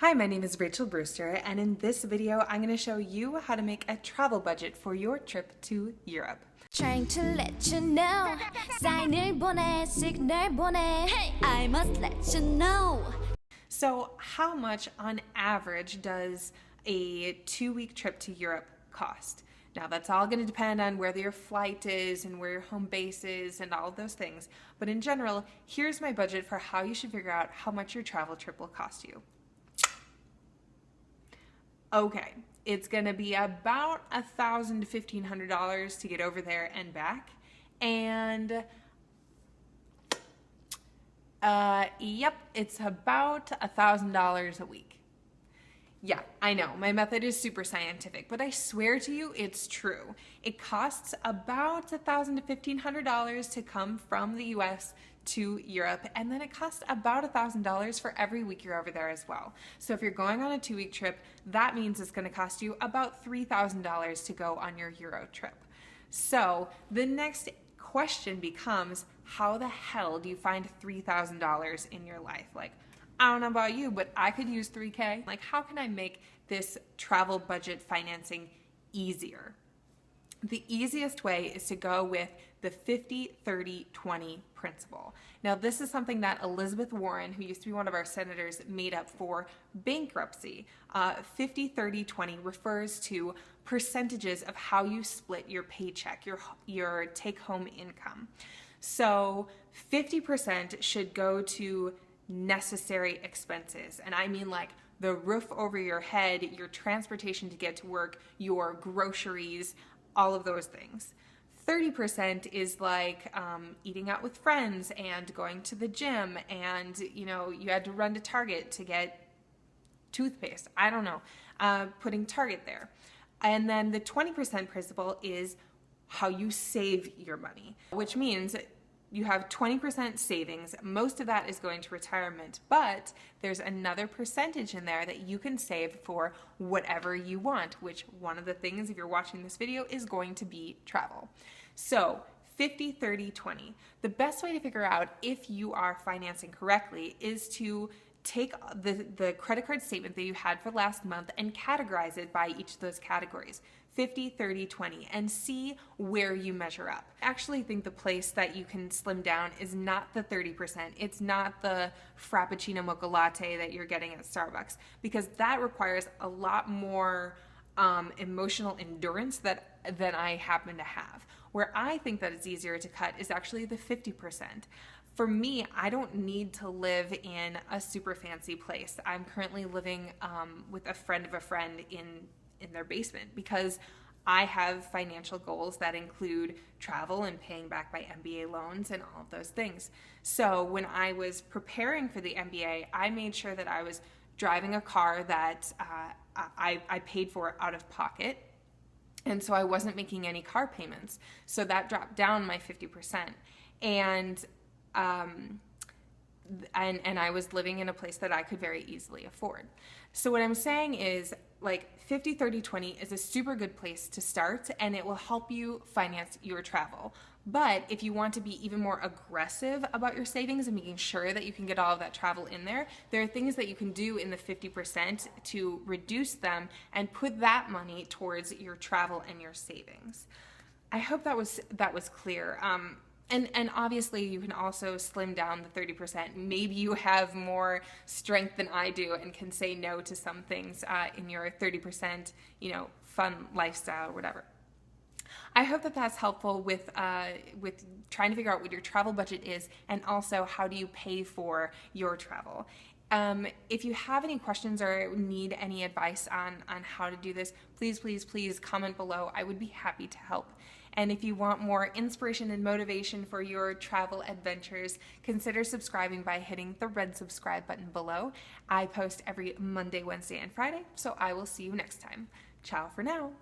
Hi, my name is Rachel Brewster, and in this video, I'm going to show you how to make a travel budget for your trip to Europe. Trying to let you know. 사인을 보내, signal 보내. I must let you know. So, how much on average does a 2-week trip to Europe cost? Now, that's all going to depend on where your flight is and where your home base is and all of those things. But in general, here's my budget for how you should figure out how much your travel trip will cost you. Okay, it's gonna be about $1,000 to $1,500 to get over there and back, and yep, it's about $1,000 a week. Yeah, I know, my method is super scientific, but I swear to you, it's true. It costs about $1,000 to $1,500 to come from the US to Europe, and then it costs about $1,000 for every week you're over there as well. So if you're going on a 2-week trip, that means it's going to cost you about $3,000 to go on your Euro trip. So the next question becomes, how the hell do you find $3,000 in your life? Like, I don't know about you, but I could use $3K. Like, how can I make this travel budget financing easier? The easiest way is to go with the 50-30-20 principle. Now, this is something that Elizabeth Warren, who used to be one of our senators, made up for bankruptcy. 50-30-20 refers to percentages of how you split your paycheck, your take-home income. So 50% should go to necessary expenses, and I mean like the roof over your head, your transportation to get to work, your groceries, all of those things. 30% is like eating out with friends and going to the gym, and you had to run to Target to get toothpaste. I don't know, putting Target there. And then the 20% principle is how you save your money, which means you have 20% savings. Most of that is going to retirement, but there's another percentage in there that you can save for whatever you want, which one of the things, if you're watching this video, is going to be travel. So 50-30-20. The best way to figure out if you are financing correctly is to take the credit card statement that you had for last month and categorize it by each of those categories. 50-30-20, and see where you measure up. I actually think the place that you can slim down is not the 30%. It's not the Frappuccino mocha latte that you're getting at Starbucks, because that requires a lot more emotional endurance than I happen to have. Where I think that it's easier to cut is actually the 50%. For me, I don't need to live in a super fancy place. I'm currently living with a friend of a friend in their basement because I have financial goals that include travel and paying back my MBA loans and all of those things. So when I was preparing for the MBA, I made sure that I was driving a car that I paid for out of pocket. And so I wasn't making any car payments. So that dropped down my 50%. And I was living in a place that I could very easily afford. So what I'm saying is, like, 50-30-20 is a super good place to start, and it will help you finance your travel. But if you want to be even more aggressive about your savings and making sure that you can get all of that travel in there are things that you can do in the 50% to reduce them and put that money towards your travel and your savings. I hope that was clear. And obviously you can also slim down the 30%. Maybe you have more strength than I do and can say no to some things in your 30%, fun lifestyle or whatever. I hope that that's helpful with trying to figure out what your travel budget is, and also how do you pay for your travel. If you have any questions or need any advice on how to do this, please comment below. I would be happy to help. And if you want more inspiration and motivation for your travel adventures, consider subscribing by hitting the red subscribe button below. I post every Monday, Wednesday, and Friday, so I will see you next time. Ciao for now.